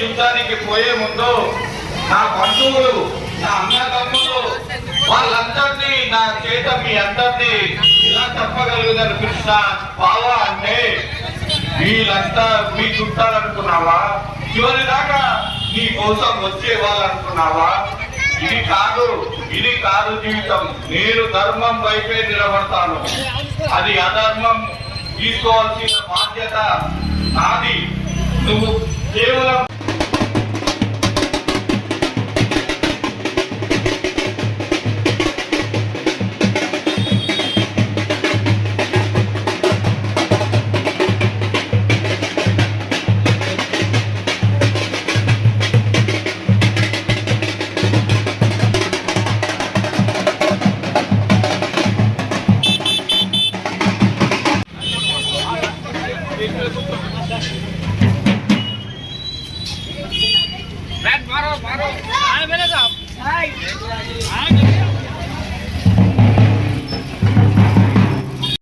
యుద్ధానికి పోయే ముందు నా బంధువులు, నా అన్నదమ్ములు వాళ్ళందరినీ నా చేత మీ అందరినీ ఇలా చెప్పగలుగుతారు, కృష్ణ బావా అంటే వీళ్ళంతా మీ చుట్టాలనుకున్నావా? చివరి దాకా నీ కోసం వచ్చే వాళ్ళు అనుకున్నావా? ఇది కాదు జీవితం. నేను ధర్మం వైపే నిలబడతాను. అది అధర్మం తీసుకోవాల్సిన బాధ్యత నాది. నువ్వు కేవలం